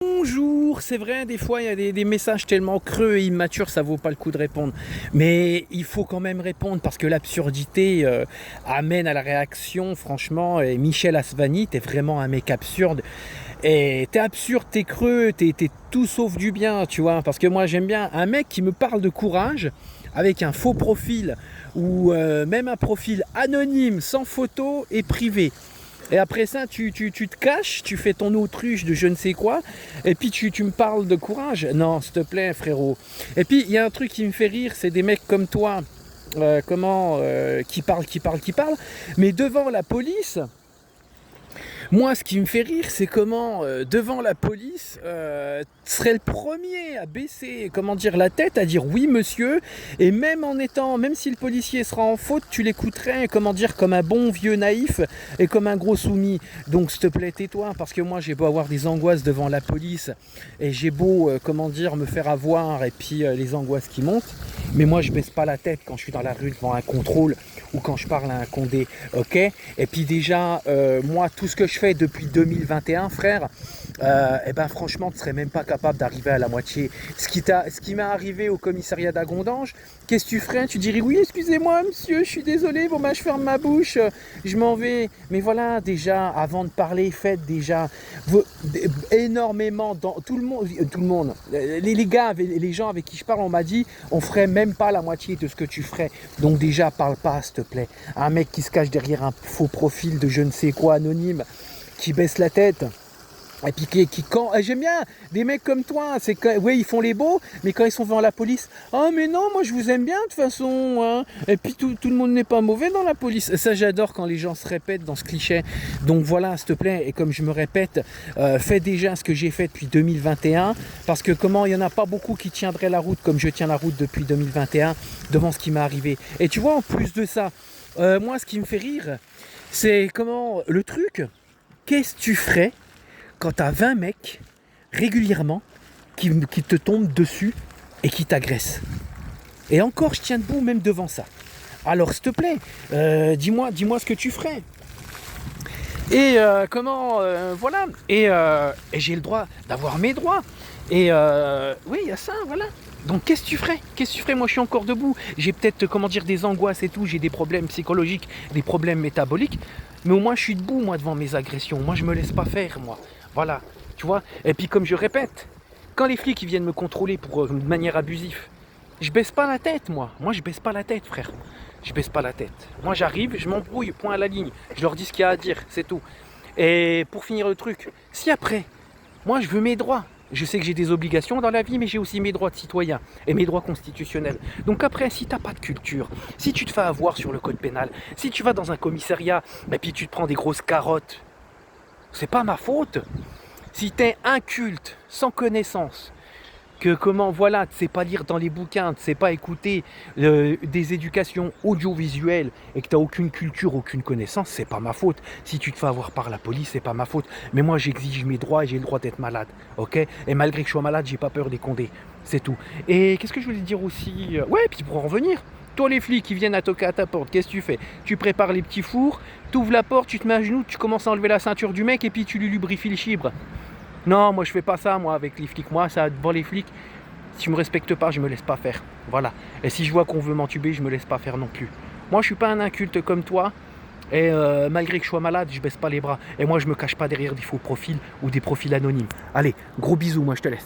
Bonjour, c'est vrai, des fois il y a des messages tellement creux et immatures, ça vaut pas le coup de répondre. Mais il faut quand même répondre parce que l'absurdité amène à la réaction, franchement. Et Michel Asvani, t'es vraiment un mec absurde. Et t'es absurde, t'es creux, t'es tout sauf du bien, tu vois. Parce que moi j'aime bien un mec qui me parle de courage avec un faux profil ou même un profil anonyme, sans photo et privé. Et après ça, tu te caches, tu fais ton autruche de je ne sais quoi, et puis tu me parles de courage. Non, s'il te plaît, frérot. Et puis, il y a un truc qui me fait rire, c'est des mecs comme toi, qui parlent, mais devant la police. Moi, ce qui me fait rire, c'est comment, devant la police, tu serais le premier à baisser, comment dire, la tête, à dire oui, monsieur, et même si le policier sera en faute, tu l'écouterais, comment dire, comme un bon vieux naïf et comme un gros soumis. Donc, s'il te plaît, tais-toi, parce que moi, j'ai beau avoir des angoisses devant la police, et j'ai beau, comment dire, me faire avoir, et puis les angoisses qui montent, mais moi, je baisse pas la tête quand je suis dans la rue devant un contrôle ou quand je parle à un condé, ok? Et puis déjà, moi, tout ce que je fais depuis 2021, frère, et ben franchement, tu serais même pas capable d'arriver à la moitié. Ce qui m'est arrivé au commissariat d'Agondange, qu'est-ce que tu ferais? Tu dirais oui, excusez-moi, monsieur, je suis désolé, bon ben je ferme ma bouche, je m'en vais. Mais voilà, déjà, avant de parler, faites déjà énormément dans tout le monde, les gars, les gens avec qui je parle, on m'a dit, on ferait même pas la moitié de ce que tu ferais. Donc déjà, parle pas, s'il te plaît. Un mec qui se cache derrière un faux profil de je ne sais quoi anonyme, qui baisse la tête. Et puis j'aime bien des mecs comme toi, c'est que oui, ils font les beaux, mais quand ils sont devant la police, ah mais non, moi je vous aime bien de toute façon, hein. Et puis tout le monde n'est pas mauvais dans la police. Ça, j'adore quand les gens se répètent dans ce cliché. Donc voilà, s'il te plaît, et comme je me répète, fais déjà ce que j'ai fait depuis 2021, parce que comment il y en a pas beaucoup qui tiendraient la route comme je tiens la route depuis 2021 devant ce qui m'est arrivé. Et tu vois, en plus de ça, moi ce qui me fait rire, c'est comment le truc, qu'est-ce que tu ferais quand tu as 20 mecs régulièrement qui te tombent dessus et qui t'agressent. Et encore, je tiens debout même devant ça. Alors, s'il te plaît, dis-moi ce que tu ferais. Et voilà. Et j'ai le droit d'avoir mes droits. Et oui, il y a ça, voilà. Donc qu'est-ce que tu ferais? Qu'est-ce que tu ferais? Moi je suis encore debout. J'ai peut-être, comment dire, des angoisses et tout, j'ai des problèmes psychologiques, des problèmes métaboliques, mais au moins je suis debout, moi, devant mes agressions. Moi je me laisse pas faire, moi. Voilà, tu vois. Et puis comme je répète, quand les flics ils viennent me contrôler de manière abusive, je baisse pas la tête, moi. Moi je baisse pas la tête, frère. Je baisse pas la tête. Moi j'arrive, je m'embrouille, point à la ligne. Je leur dis ce qu'il y a à dire, c'est tout. Et pour finir le truc, si après, moi je veux mes droits. Je sais que j'ai des obligations dans la vie, mais j'ai aussi mes droits de citoyen et mes droits constitutionnels. Donc après, si t'as pas de culture, si tu te fais avoir sur le code pénal, si tu vas dans un commissariat et puis tu te prends des grosses carottes, c'est pas ma faute. Si t'es inculte, sans connaissance, que comment, voilà, tu sais pas lire dans les bouquins, tu sais pas écouter des éducations audiovisuelles et que tu n'as aucune culture, aucune connaissance, c'est pas ma faute. Si tu te fais avoir par la police, c'est pas ma faute. Mais moi, j'exige mes droits et j'ai le droit d'être malade, ok? Et malgré que je sois malade, j'ai pas peur des condés, c'est tout. Et qu'est-ce que je voulais dire aussi? Ouais, puis pour en revenir, toi les flics qui viennent à toquer à ta porte, qu'est-ce que tu fais? Tu prépares les petits fours, tu ouvres la porte, tu te mets à genoux, tu commences à enlever la ceinture du mec et puis tu lui lubrifies le chibre. Non, moi je fais pas ça, moi, avec les flics. Moi, ça, devant les flics, si tu me respectes pas, je me laisse pas faire. Voilà. Et si je vois qu'on veut m'entuber, je me laisse pas faire non plus. Moi, je suis pas un inculte comme toi. Et malgré que je sois malade, je baisse pas les bras. Et moi, je me cache pas derrière des faux profils ou des profils anonymes. Allez, gros bisous, moi je te laisse.